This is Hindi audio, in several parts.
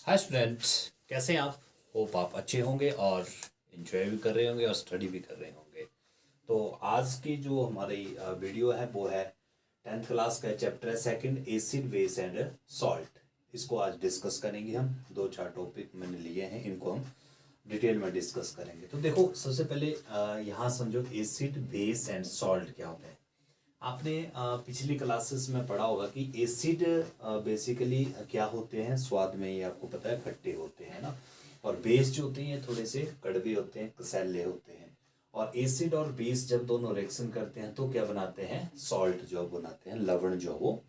हाय स्टूडेंट्स, कैसे हैं आप? होप आप अच्छे होंगे और एंजॉय भी कर रहे होंगे और स्टडी भी कर रहे होंगे। तो आज की जो हमारी वीडियो है वो है 10th क्लास का चैप्टर है second, acid base and salt. इसको आज डिस्कस करेंगे हम। दो चार टॉपिक मैंने लिए हैं, इनको हम डिटेल में डिस्कस करेंगे। तो देखो, सबसे पहले यहाँ समझो एसिड बेस एंड सॉल्ट क्या होता है। आपने पिछली क्लासेस में पढ़ा होगा कि एसिड बेसिकली क्या होते हैं, स्वाद में ये आपको पता है खट्टे होते हैं ना, और बेस जो होते हैं थोड़े से कड़वे होते हैं, कसैले होते हैं। और एसिड और बेस जब दोनों रिएक्शन करते हैं तो क्या बनाते हैं, सॉल्ट जो बनाते हैं, लवण जो वो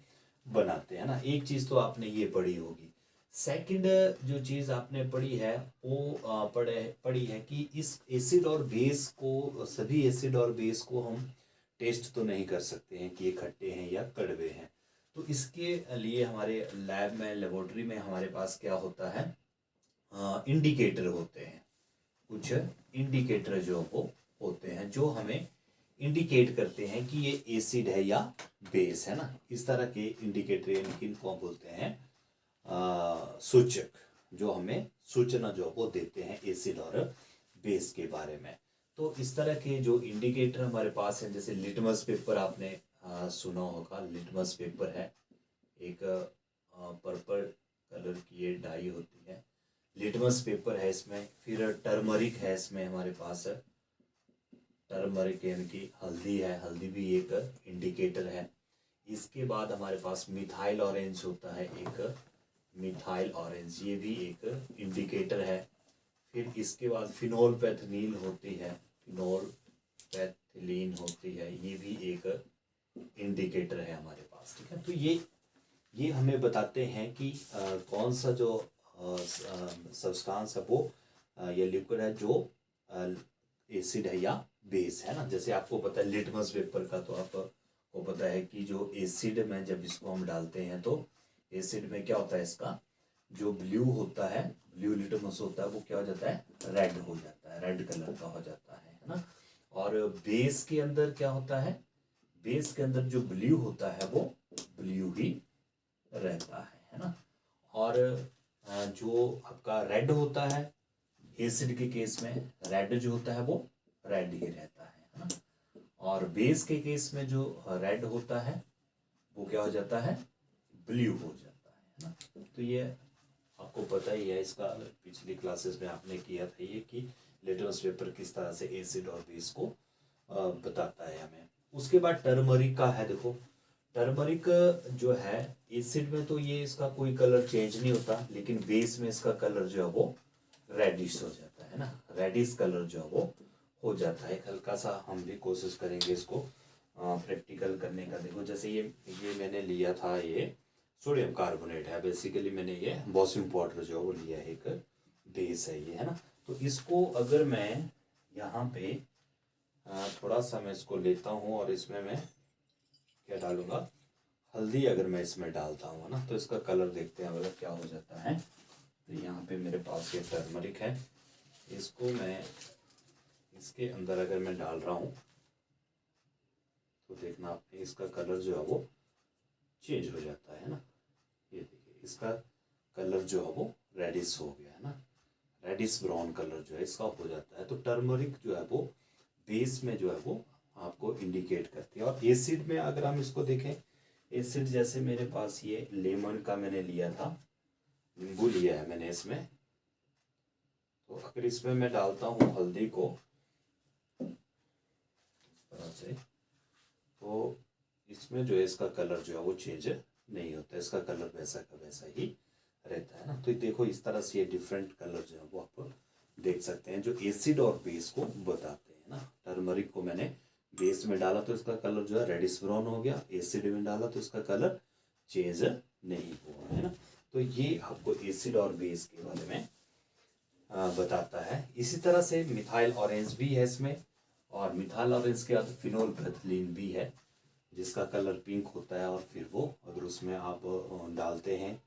बनाते हैं ना। एक चीज तो आपने ये पढ़ी होगी। सेकंड जो चीज आपने पढ़ी है वो पढ़ी है कि इस एसिड और बेस को, सभी एसिड और बेस को हम टेस्ट तो नहीं कर सकते हैं कि ये खट्टे हैं या कड़वे हैं। तो इसके लिए हमारे लैब में, लेबोरेटरी में हमारे पास क्या होता है, इंडिकेटर होते हैं। कुछ इंडिकेटर जो वो होते हैं जो हमें इंडिकेट करते हैं कि ये एसिड है या बेस है ना। इस तरह के इंडिकेटर इनको हम बोलते हैं सूचक, जो हमें सूचना जो वो देते हैं एसिड और बेस के बारे में। तो इस तरह के जो इंडिकेटर हमारे पास हैं, जैसे लिटमस पेपर आपने सुना होगा। लिटमस पेपर है एक पर्पल कलर की ये डाई होती है, लिटमस पेपर है इसमें। फिर टर्मरिक है इसमें हमारे पास, टर्मरिक यानी कि हल्दी है, हल्दी भी एक इंडिकेटर है। इसके बाद हमारे पास मिथाइल ऑरेंज होता है, एक मिथाइल ऑरेंज, ये भी एक इंडिकेटर है। फिर इसके बाद फिनोलपैथनील होती है, फिनोलपैथिलीन होती है, ये भी एक इंडिकेटर है हमारे पास। ठीक है, तो ये हमें बताते हैं कि कौन सा जो सब्सटेंस है वो या लिक्विड है जो एसिड है या बेस है ना। जैसे आपको पता है लिटमस पेपर का, तो आपको पता है कि जो एसिड में जब इसको हम डालते हैं तो एसिड में क्या होता है, इसका जो ब्लू होता है, ब्लू लिटमस होता है, वो क्या हो जाता है, रेड हो जाता है, रेड कलर का हो जाता है ना। और बेस के अंदर क्या होता है, बेस के अंदर जो ब्लू होता है वो ब्लू ही रहता है ना। और जो आपका रेड होता है एसिड के केस में, रेड जो होता है वो रेड ही रहता है ना। और बेस के केस में जो रेड होता है वो क्या हो जाता है, ब्लू हो जाता है ना। तो ये आपको पता ही है, इसका पिछली क्लासेस में आपने किया था ये कि लिटमस पेपर किस तरह से एसिड और बेस को बताता है हमें। उसके बाद टर्मरिक का है। देखो, टर्मरिक जो है एसिड में तो ये इसका कोई कलर चेंज नहीं होता, लेकिन बेस में इसका कलर जो है वो रेडिश हो जाता है ना, रेडिश कलर जो है वो हो जाता है। हल्का सा हम भी कोशिश करेंगे इसको प्रैक्टिकल करने का। देखो, जैसे ये मैंने लिया था, ये सोडियम कार्बोनेट है बेसिकली। मैंने ये बॉसिंग पाउडर जो वो लिया है, एक बेस है ये है ना। तो इसको अगर मैं यहाँ पे थोड़ा सा मैं इसको लेता हूँ और इसमें मैं क्या डालूंगा, हल्दी अगर मैं इसमें डालता हूँ ना, तो इसका कलर देखते हैं मतलब क्या हो जाता है। तो यहाँ पे मेरे पास ये टर्मरिक है, इसको मैं इसके अंदर अगर मैं डाल रहा हूँ तो देखना आपने इसका कलर जो है वो चेंज हो जाता है ना। ये देखिए, इसका कलर जो है वो रेडिश हो गया है ना, रेडिश ब्राउन कलर जो है इसका हो जाता है। तो टर्मरिक जो है वो बेस में जो है वो आपको इंडिकेट करती है। और एसिड में अगर हम इसको देखें, एसिड जैसे मेरे पास ये लेमन का मैंने लिया था, नींबू लिया है मैंने इसमें, तो अगर इसमें मैं डालता हूँ हल्दी को इस तरह से, तो इसमें जो है इसका कलर जो है वो चेंज नहीं होता, इसका कलर वैसा का वैसा ही रहता है ना। तो देखो, इस तरह से ये डिफरेंट कलर जो है वो आप देख सकते हैं जो एसिड और बेस को बताते हैं ना। टर्मरिक को मैंने बेस में डाला तो इसका कलर जो है रेडिश ब्राउन हो गया, एसिड में डाला तो इसका कलर चेंज नहीं हुआ है ना। तो ये आपको एसिड और बेस के बारे में बताता है। इसी तरह से मिथाइल ऑरेंज भी है इसमें, और मिथाइल ऑरेंज के बाद फिनोलपैथिलीन भी है जिसका कलर पिंक होता है। और फिर वो अगर उसमें आप डालते हैं,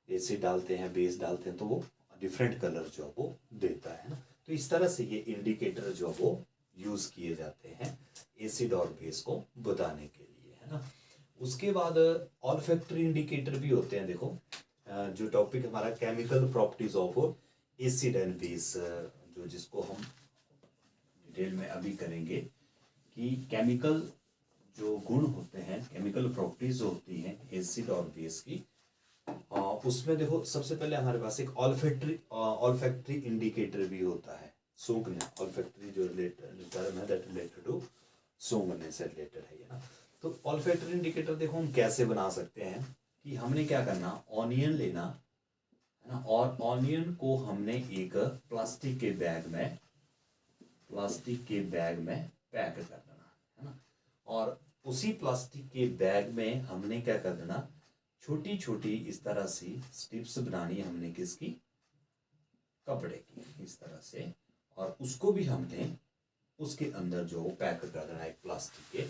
एसिड डालते हैं, बेस डालते हैं, तो वो डिफरेंट कलर जो वो देता है ना। तो इस तरह से ये इंडिकेटर जो वो यूज किए जाते हैं एसिड और बेस को बताने के लिए है ना। उसके बाद ऑल्फैक्टरी इंडिकेटर भी होते हैं। देखो, जो टॉपिक हमारा chemical properties of acid and base, जो जिसको हम डिटेल में अभी करेंगे कि केमिकल जो गुण होते हैं, केमिकल प्रॉपर्टीज होती हैं एसिड और बेस की, उसमें देखो सबसे पहले हमारे पास एक ऑल्फैक्टरी इंडिकेटर भी होता है, सूंघने, ऑल्फैक्टरी जो रिलेटेड टर्म है दैट रिलेटेड टू सूंघने से रिलेटेड है ये ना। तो ऑल्फैक्टरी इंडिकेटर देखो हम कैसे बना सकते हैं कि हमने क्या करना, ऑनियन लेना है ना, और ऑनियन को हमने एक प्लास्टिक के बैग में पैक कर देना है ना, और उसी प्लास्टिक के बैग में हमने क्या कर देना, छोटी छोटी इस तरह से स्ट्रिप्स बनानी है हमने, किसकी, कपड़े की, इस तरह से, और उसको भी हमने उसके अंदर जो पैक कर देना एक प्लास्टिक के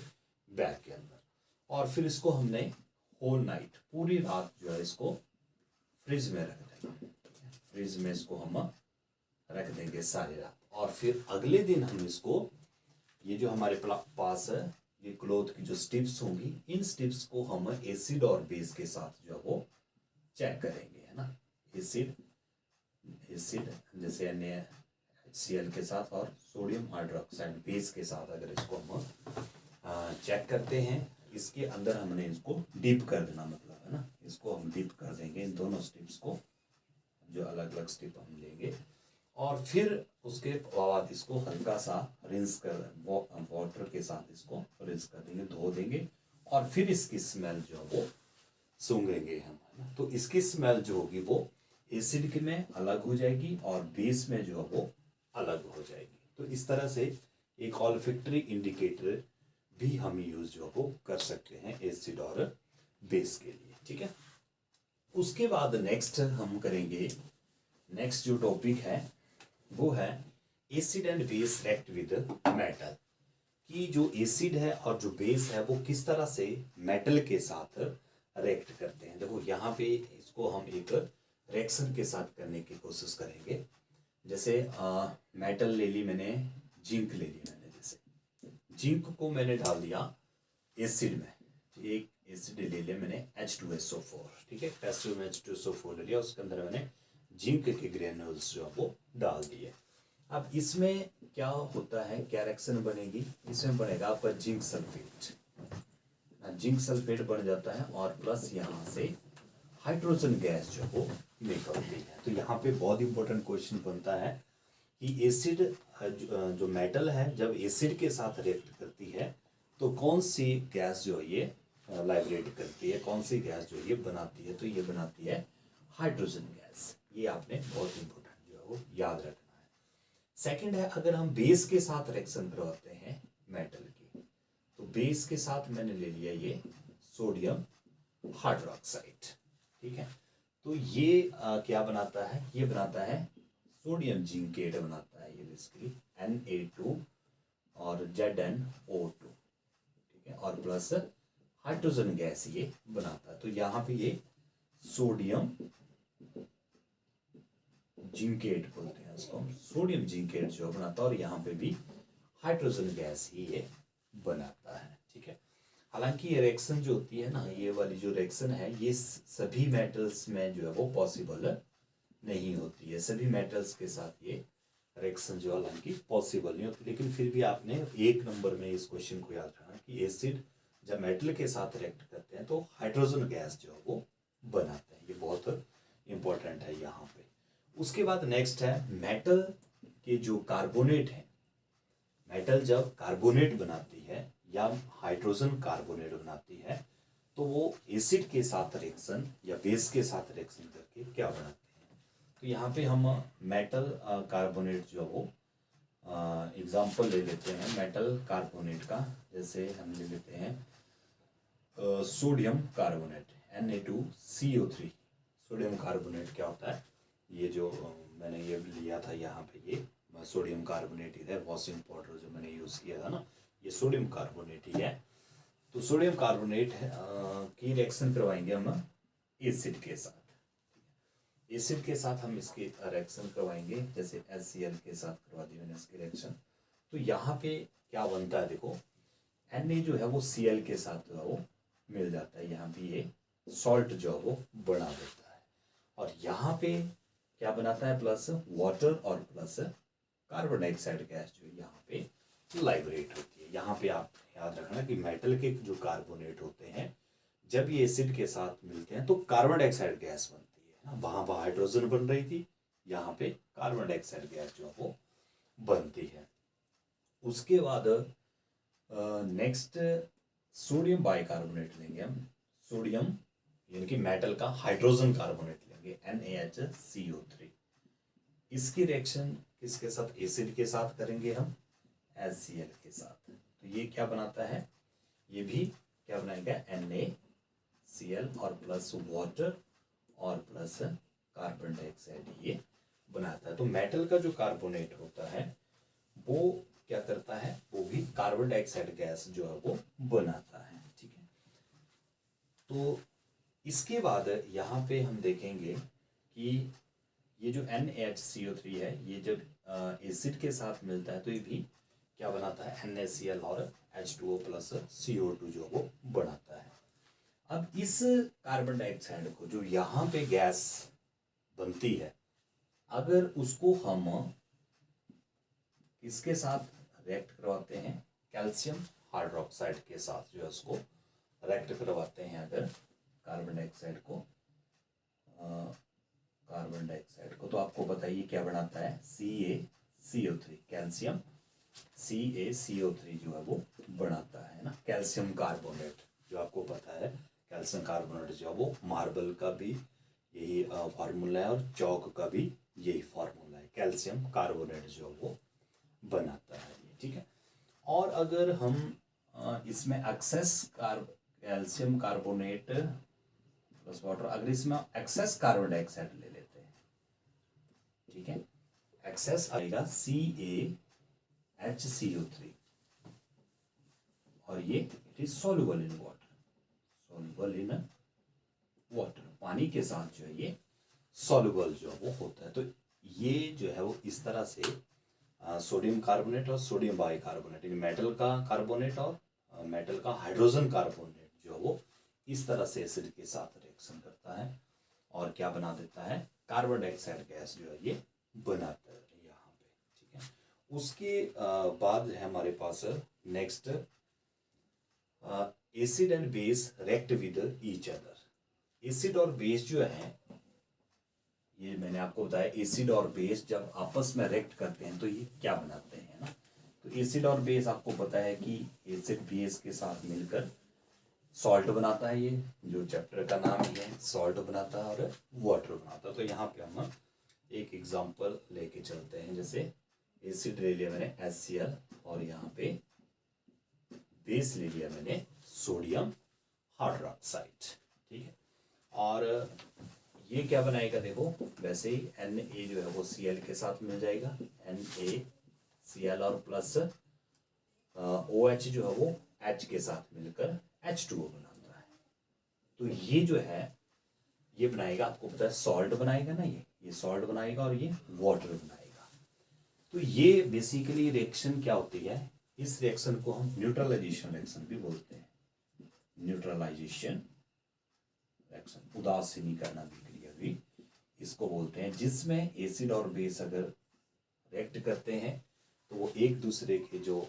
बैग के अंदर, और फिर इसको हमने होल नाइट, पूरी रात जो है इसको फ्रिज में रख देना, फ्रिज में इसको हम रख देंगे सारी रात, और फिर अगले दिन हम इसको, ये जो हमारे पास है ये क्लोथ की जो स्ट्रिप्स होंगी, इन स्ट्रिप्स को हम एसिड और बेस के साथ जो है वो चेक करेंगे, है ना। एसिड जैसे NaHCl के साथ और सोडियम हाइड्रोक्साइड बेस के साथ अगर इसको हम चेक करते हैं, इसके अंदर हमने इसको डीप कर देना, मतलब है ना, इसको हम डीप कर देंगे इन दोनों स्ट्रिप्स को, जो अलग अलग स्ट्रिप हम लेंगे, और फिर उसके बाद इसको हल्का सा रिंस कर, वाटर के साथ इसको रिंस कर देंगे, धो देंगे, और फिर इसकी स्मेल जो है वो सूंघेंगे हम, है ना। तो इसकी स्मेल जो होगी वो एसिड में अलग हो जाएगी और बेस में जो है वो अलग हो जाएगी। तो इस तरह से एक ऑल्फैक्टरी इंडिकेटर भी हम यूज जो वो कर सकते हैं एसिड और बेस के लिए, ठीक है। उसके बाद नेक्स्ट हम करेंगे, नेक्स्ट जो टॉपिक है वो है acid and base react with metal, कि जो एसिड है और जो बेस है वो किस तरह से मेटल के साथ रिएक्ट करते हैं। देखो यहाँ पे इसको हम एक रिएक्शन के साथ करने की कोशिश करेंगे। जैसे मेटल ले ली मैंने, जिंक ले ली मैंने, जैसे जिंक को मैंने डाल दिया एसिड में, एक एसिड ले लिया मैंने H2SO4, ठीक है, पोटेशियम H2SO4 ले लिया, उसके अंदर मैंने जिंक के ग्रेन्यूल्स जो वो डाल दिए। अब इसमें क्या होता है, क्या रिएक्शन बनेगी, इसमें बनेगा आपका जिंक सल्फेट, जिंक सल्फेट बन जाता है, और प्लस यहाँ से हाइड्रोजन गैस जो वो निकलती है। तो यहाँ पे बहुत इंपॉर्टेंट क्वेश्चन बनता है कि एसिड जो मेटल है जब एसिड के साथ रिएक्ट करती है तो कौन सी गैस जो ये लाइब्रेट करती है, कौन सी गैस जो ये बनाती है, तो ये बनाती है हाइड्रोजन गैस। ये आपने बहुत इंपॉर्टेंट जो है वो याद रखना है। सेकंड है, अगर हम बेस के साथ रिएक्शन करवाते हैं मेटल की, तो बेस के साथ मैंने ले लिया ये सोडियम हाइड्रोक्साइड, ठीक है। तो ये क्या बनाता है, ये बनाता है सोडियम जिंकेट बनाता है, ये बेसिकली Na2 और ZnO2, ठीक है, और प्लस हाइड्रोजन गैस ये बनाता है। तो यहाँ पे ये सोडियम जिंकेट बोलते हैं इसको, सोडियम जिंकेट जो बनाता है, और यहाँ पे भी हाइड्रोजन गैस ही ये बनाता है, ठीक है। हालांकि ये रिएक्शन जो होती है ना, ये वाली जो रिएक्शन है ये सभी मेटल्स में जो है वो पॉसिबल नहीं होती है, सभी मेटल्स के साथ ये रिएक्शन जो हालांकि पॉसिबल नहीं होती, लेकिन फिर भी आपने एक नंबर में इस क्वेश्चन को याद रखना कि एसिड जब मेटल के साथ रिएक्ट करते हैं तो हाइड्रोजन गैस जो है वो बनाते हैं, ये बहुत इंपॉर्टेंट है यहाँ पे। उसके बाद नेक्स्ट है मेटल के जो कार्बोनेट है, मेटल जब कार्बोनेट बनाती है या हाइड्रोजन कार्बोनेट बनाती है तो वो एसिड के साथ रिएक्शन या बेस के साथ रिएक्शन करके क्या बनाते हैं। तो यहाँ पे हम मेटल कार्बोनेट जो वो एग्जांपल ले लेते हैं मेटल कार्बोनेट का, जैसे हम ले लेते हैं sodium carbonate Na2CO3। Sodium carbonate क्या होता है, ये जो मैंने ये लिया था यहाँ पे, ये सोडियम कार्बोनेट ही है, वॉशिंग पाउडर जो मैंने यूज़ किया था ना, ये सोडियम कार्बोनेट ही है। तो सोडियम कार्बोनेट की रिएक्शन करवाएंगे हम एसिड के साथ, एसिड के साथ हम इसकी रिएक्शन करवाएंगे, जैसे HCl के साथ करवा दी मैंने इसकी रिएक्शन। तो यहाँ पे क्या बनता है, देखो Na जो है वो Cl के साथ जो है वो मिल जाता है, यहाँ पे ये सॉल्ट जो है वो बना देता है। और यहाँ पे क्या बनाता है, प्लस वाटर और प्लस कार्बन डाइऑक्साइड गैस जो यहाँ पे लाइब्रेट होती है। यहाँ पे आप याद रखना कि मेटल के जो कार्बोनेट होते हैं जब ये एसिड के साथ मिलते हैं तो कार्बन डाइऑक्साइड गैस बनती है ना, वहाँ पर हाइड्रोजन बन रही थी, यहाँ पे कार्बन डाइऑक्साइड गैस जो है वो बनती है। उसके बाद नेक्स्ट सोडियम बाइकार्बोनेट लेंगे हम, सोडियम यानी कि मेटल का हाइड्रोजन कार्बोनेट लेंगे NaHCO3। इसकी रिएक्शन किसके साथ, एसिड के साथ करेंगे हम, HCl के साथ। तो ये क्या बनाता है, ये भी क्या बनाएगा, NaCl और प्लस वाटर और प्लस कार्बन डाइऑक्साइड ये बनाता है। तो मेटल का जो कार्बोनेट होता है वो क्या करता है, वो भी कार्बन डाइऑक्साइड गैस जो है वो बनाता है। ठीक है, तो इसके बाद यहाँ पे हम देखेंगे कि ये जो NaHCO3 है ये जब एसिड के साथ मिलता है तो ये भी क्या बनाता है, NaCl और H2O प्लस CO2 जो वो बनाता है। अब इस कार्बन डाइऑक्साइड को जो यहाँ पे गैस बनती है, अगर उसको हम इसके साथ रिएक्ट करवाते हैं, कैल्शियम हाइड्रोक्साइड के साथ जो है उसको रिएक्ट करवाते हैं, अगर कार्बन डाइऑक्साइड को तो आपको बताइए क्या बनाता है, CaCO3, कैल्शियम CaCO3 जो है वो बनाता है ना, कैल्शियम कार्बोनेट जो आपको पता है, कैल्शियम कार्बोनेट जो है वो मार्बल का भी यही फार्मूला है और चौक का भी यही फार्मूला है, कैल्शियम कार्बोनेट जो वो बनाता है। ठीक है, और अगर हम इसमें excess calcium carbonate plus water, अगर इसमें एक्सेस कार्बन डाइऑक्साइड ले लेते हैं, ठीक है, एक्सेस आएगा CaHCO3 और ये it is soluble in water, soluble in water, पानी के साथ जो है ये सॉल्युबल जो वो होता है। तो ये जो है वो इस तरह से सोडियम कार्बोनेट और सोडियम बाइकार्बोनेट, मेटल का कार्बोनेट और मेटल का हाइड्रोजन कार्बोनेट जो वो इस तरह से एसिड के साथ रिएक्शन करता है और क्या बना देता है, कार्बन डाइऑक्साइड गैस जो है ये बनाता है यहाँ पे। ठीक है, उसके बाद है हमारे पास next acid and base react with each other. Acid और बेस जो है, ये मैंने आपको बताया, एसिड और बेस जब आपस में रिएक्ट करते हैं तो ये क्या बनाते हैं ना, तो एसिड और बेस आपको पता है कि एसिड बेस के साथ मिलकर सॉल्ट बनाता है, ये जो चैप्टर का नाम ही है, सॉल्ट बनाता है और वाटर बनाता है। तो यहाँ पे हम एक एग्जांपल लेके चलते हैं, जैसे एसिड ले लिया मैंने HCl और यहाँ पे बेस ले लिया मैंने सोडियम हाइड्रोक्साइड। ठीक है, और ये क्या बनाएगा, देखो वैसे ही Na जो है वो Cl के साथ मिल जाएगा, NaCl और प्लस OH जो है वो H के साथ मिलकर H2O बनाता है। तो ये जो है ये बनाएगा, आपको पता है सॉल्ट बनाएगा ना, ये सॉल्ट बनाएगा और ये वाटर बनाएगा। तो ये बेसिकली रिएक्शन क्या होती है, इस रिएक्शन को हम न्यूट्रलाइजेशन रिएक्शन भी बोलते हैं, न्यूट्रलाइजेशन रिएक्शन, उदासीनीकरण अभिक्रिया भी इसको बोलते हैं, जिसमें एसिड और बेस अगर रिएक्ट करते हैं तो वो एक दूसरे के जो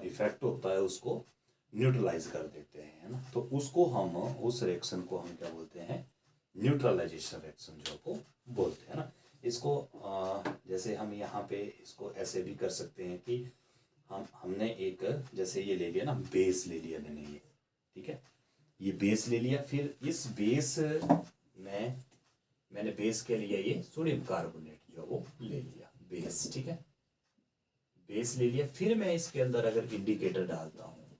इफेक्ट होता है उसको न्यूट्रलाइज कर देते हैं, है ना। तो उसको हम, उस रिएक्शन को हम क्या बोलते हैं, न्यूट्रलाइजेशन रिएक्शन जो को बोलते हैं ना। इसको जैसे हम यहाँ पे इसको ऐसे भी कर सकते हैं कि हमने एक, जैसे ये ले लिया ना, बेस ले लिया मैंने ये, ठीक है, ये बेस ले लिया, फिर इस बेस में मैंने बेस के लिए ये सोडियम कार्बोनेट जो वो ले लिया बेस, ठीक है, बेस ले लिया। फिर मैं इसके अंदर अगर इंडिकेटर डालता हूँ,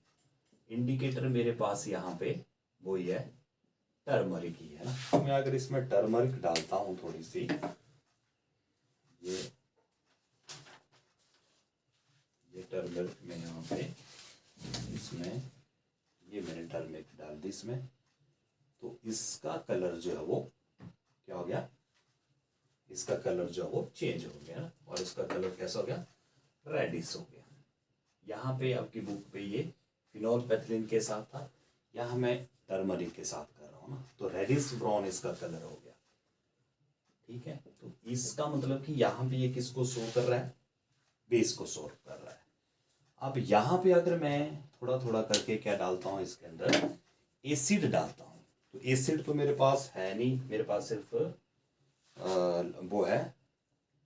इंडिकेटर मेरे पास यहाँ पे वो ही है, टर्मरिक ही है ना। तो मैं अगर इसमें टर्मरिक डालता हूँ थोड़ी सी, ये टर्मरिक में यहाँ पे इसमें ये मैंने टर्मरिक डाल दी इसमें, तो इसका कलर जो है वो क्या हो गया, इसका कलर जो है वो चेंज हो गया ना, और इसका कलर कैसा हो गया, रेडिश हो गया। यहाँ पे आपकी बुक पे ये फिनोल्फेथलीन के साथ था, यहाँ मैं टर्मरिक के साथ कर रहा हूँ ना, तो रेडिश ब्राउन इसका कलर हो गया। ठीक है। तो इसका मतलब कि यहाँ पे ये किसको शो कर रहा है, बेस को शो कर रहा है। अब यहाँ पे अगर मैं थोड़ा थोड़ा करके क्या डालता हूँ, इसके अंदर एसिड डालता हूँ, तो एसिड तो मेरे पास है नहीं, मेरे पास सिर्फ वो है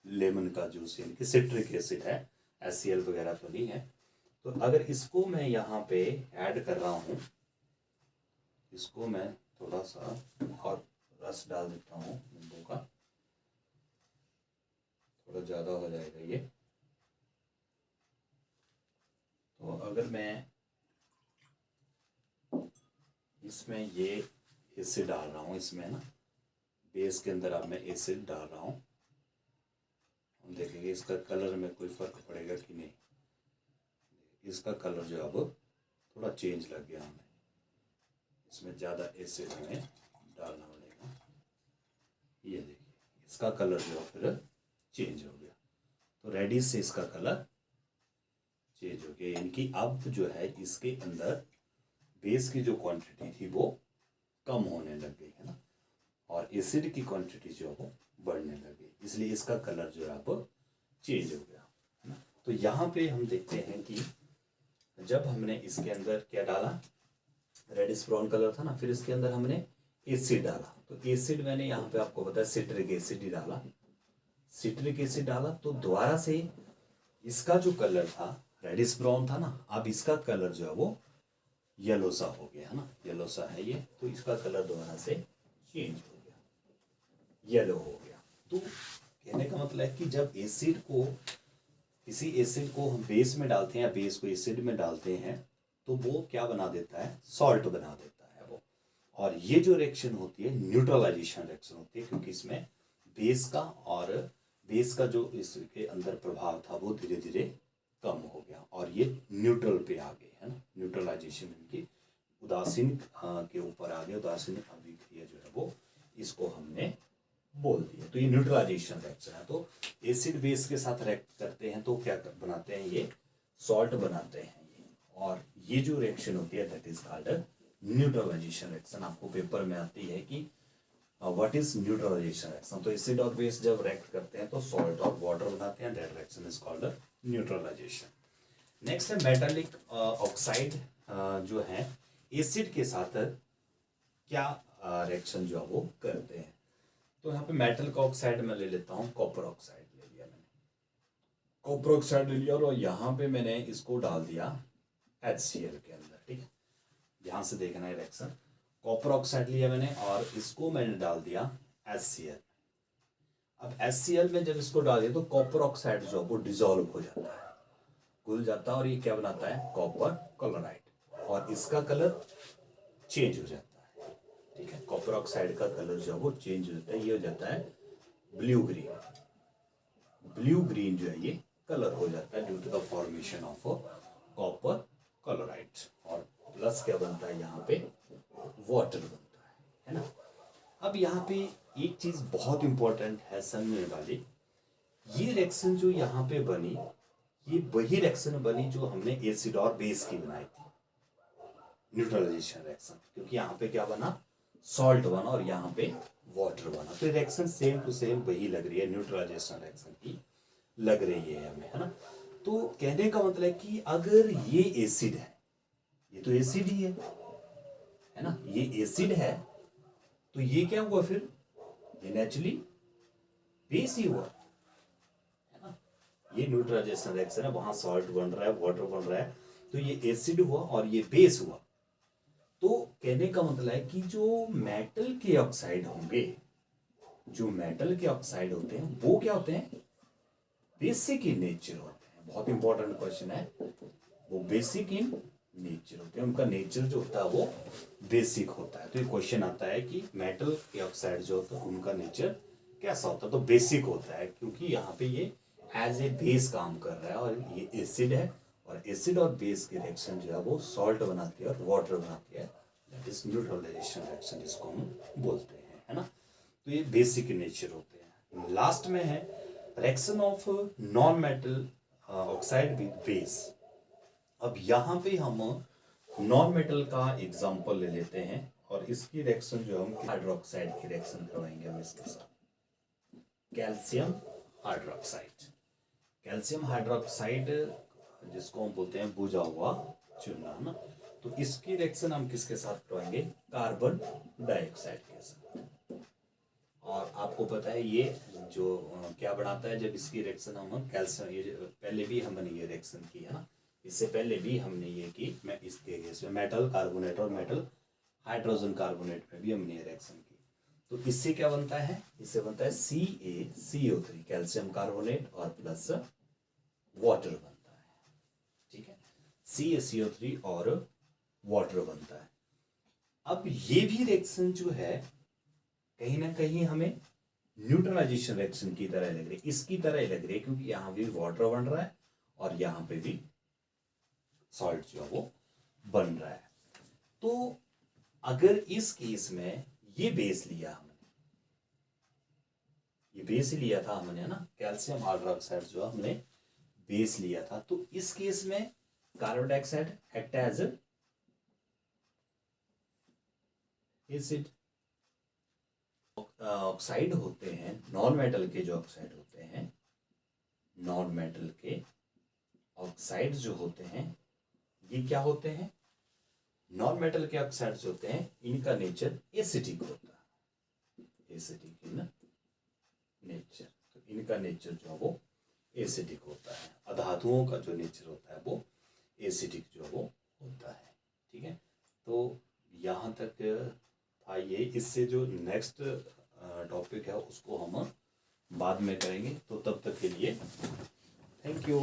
लेमन का जूस, यानी कि सिट्रिक एसिड है, HCl वगैरह तो नहीं है। तो अगर इसको मैं यहाँ पे ऐड कर रहा हूँ, इसको मैं थोड़ा सा और रस डाल देता हूँ नींबू का, थोड़ा ज़्यादा हो जाएगा ये। तो अगर मैं इसमें ये एसिड डाल रहा हूँ, इसमें ना बेस के अंदर अब मैं एसिड डाल रहा हूँ, हम देखेंगे इसका कलर में कोई फ़र्क पड़ेगा कि नहीं। इसका कलर जो अब थोड़ा चेंज लग गया हमें, इसमें ज़्यादा एसिड हमें डालना पड़ेगा। ये देखिए इसका कलर जो फिर चेंज हो गया, तो रेडिश से इसका कलर चेंज हो गया, यानी कि अब जो है इसके अंदर बेस की जो क्वांटिटी थी वो कम होने लग गई है ना, और एसिड की क्वांटिटी जो है वो बढ़ने लग गई, इसलिए इसका कलर जो है अब चेंज हो गया है ना। तो यहाँ पे हम देखते हैं कि जब हमने इसके अंदर क्या डाला, रेडिश ब्राउन कलर था ना, फिर इसके अंदर हमने एसिड डाला, तो एसिड मैंने यहाँ पे आपको बताया सिट्रिक एसिड ही डाला, सिट्रिक एसिड डाला, तो दोबारा से इसका जो कलर था रेडिश ब्राउन था ना, अब इसका कलर जो है वो येलो सा हो गया है ना, येलो सा है ये, तो इसका कलर दोबारा से चेंज हो गया, येलो हो गया। तो कहने का मतलब है कि जब एसिड को, किसी एसिड को हम बेस में डालते हैं या बेस को एसिड में डालते हैं, तो वो क्या बना देता है, सॉल्ट बना देता है वो। और ये जो रिएक्शन होती है न्यूट्रलाइजेशन रिएक्शन होती है, क्योंकि इसमें बेस का जो इसके अंदर प्रभाव था वो धीरे धीरे कम हो गया और ये न्यूट्रल पे आ गए है ना, न्यूट्रलाइजेशन इनकी उदासीन के ऊपर आ गए, उदासीन अभिक्रिया जो है वो, इसको हमने बोल दिया। तो ये न्यूट्रलाइजेशन रिएक्शन है। तो एसिड बेस के साथ रिएक्ट करते हैं तो क्या बनाते हैं, ये सॉल्ट बनाते हैं ये, और ये जो रिएक्शन होती है that is called neutralisation reaction. आपको पेपर में आती है कि व्हाट इज न्यूट्रलाइजेशन रिएक्शन, तो एसिड और बेस जब रिएक्ट करते हैं तो सॉल्ट और वाटर बनाते हैं, that reaction is called neutralisation. Next है मेटालिक ऑक्साइड, जो है एसिड के साथ क्या रिएक्शन जो है वो करते हैं। तो यहाँ पे मेटल का ऑक्साइड मैं ले लेता हूँ, कॉपर ऑक्साइड ले लिया मैंने, कॉपर ऑक्साइड ले लिया और यहाँ पे मैंने इसको डाल दिया HCl के अंदर, ठीक है। ध्यान से देखना है रिएक्शन, कॉपर ऑक्साइड लिया मैंने और इसको मैंने डाल दिया HCl। अब HCl में जब इसको डाल दिया तो कॉपर ऑक्साइड जो है वो डिजोल्व हो जाता है, घुल जाता है, और ये क्या बनाता है, कॉपर क्लोराइड, और इसका कलर चेंज हो जाता है, ठीक है। कॉपर ऑक्साइड का कलर जो है वो चेंज हो जाता है, ये हो जाता है ब्लू ग्रीन, ब्लू ग्रीन जो है ये कलर हो जाता है due to the formation of copper chloride, और प्लस क्या बनता है यहाँ पे, वाटर बनता है ना। अब यहाँ पे एक चीज बहुत इंपॉर्टेंट है समझने वाली, ये रिएक्शन जो यहाँ पे बनी, ये वही रिएक्शन बनी जो हमने एसिड और बेस की बनाई थी, न्यूट्रलाइजेशन रिएक्शन, क्योंकि यहाँ पे क्या बना, सॉल्ट बना और यहाँ पे वाटर बना, तो रिएक्शन सेम टू सेम वही लग रही है, न्यूट्रलाइजेशन रिएक्शन की लग रही है हमें, है ना। तो कहने का मतलब है कि अगर ये एसिड है, ये तो एसिड ही है ना, ये एसिड है, तो ये क्या हुआ फिर, ये नेचुरली बेस ही हुआ, है ना। ये न्यूट्रलाइजेशन रिएक्शन है, वहां सॉल्ट बन रहा है, वाटर बन रहा है, तो ये एसिड हुआ और ये बेस हुआ। तो कहने का मतलब है कि जो मेटल के ऑक्साइड होंगे, जो मेटल के ऑक्साइड होते हैं वो क्या होते हैं, बेसिक इन नेचर होते हैं। बहुत इंपॉर्टेंट क्वेश्चन है, वो बेसिक इन नेचर होते हैं, उनका नेचर जो होता है वो बेसिक होता है। तो ये क्वेश्चन आता है कि मेटल के ऑक्साइड जो होता है उनका नेचर कैसा होता है, तो बेसिक होता है, क्योंकि यहाँ पे ये एज ए बेस काम कर रहा है और ये एसिड है, और एसिड और बेस की रिएक्शन जो है वो सॉल्ट बनाती है और वाटर बनाती है, दैट इज न्यूट्रलाइजेशन रिएक्शन जिसको हम बोलते हैं, है ना। तो ये बेसिक नेचर होते हैं। लास्ट में है reaction of non metal oxide with base. अब यहाँ पे हम नॉन मेटल का एग्जांपल ले लेते हैं और इसकी रिएक्शन जो हम हाइड्रोक्साइड की रिएक्शन करवाएंगे हम इसके साथ। Calcium hydroxide. कैल्शियम हाइड्रोक्साइड जिसको हम बोलते हैं बुझा हुआ चूना ना, तो इसकी रिएक्शन हम किसके साथ करवाएंगे? कार्बन डाइऑक्साइड के साथ। और आपको पता है ये जो क्या बनाता है जब इसकी रिएक्शन हम कैल्शियम, ये पहले भी हमने ये रिएक्शन की है ना, इससे पहले भी हमने ये की, मैं इसके केस में मेटल कार्बोनेट और मेटल हाइड्रोजन कार्बोनेट में भी हमने ये रिएक्शन की। तो इससे क्या बनता है? इससे बनता है CaCO3 कैल्शियम कार्बोनेट और प्लस वाटर बनता है। ठीक है, CaCO3 और वाटर बनता है। अब ये भी रिएक्शन जो है कहीं ना कहीं हमें न्यूट्रलाइजेशन रिएक्शन की तरह लग रही है, इसकी तरह लग रही है, क्योंकि यहां भी वाटर बन रहा है और यहां पे भी सॉल्ट जो है वो बन रहा है। तो अगर इस केस में ये बेस लिया हमने, ये बेस लिया था हमने ना, कैल्शियम हाइड्रोक्साइड जो हमने बेस लिया था, तो इस केस में carbon dioxide act as acid. Oxide होते हैं, नॉन मेटल के जो ऑक्साइड होते हैं, नॉन मेटल के ऑक्साइड जो होते हैं, ये क्या होते हैं? नॉन मेटल के ऑक्साइड्स होते हैं, इनका नेचर एसिडिक होता है, एसिडिक इन नेचर। तो इनका नेचर जो है वो एसिडिक होता है। अधातुओं का जो नेचर होता है वो एसिडिक जो है वो होता है। ठीक है, तो यहाँ तक था ये। इससे जो नेक्स्ट टॉपिक है उसको हम बाद में करेंगे। तो तब तक के लिए थैंक यू।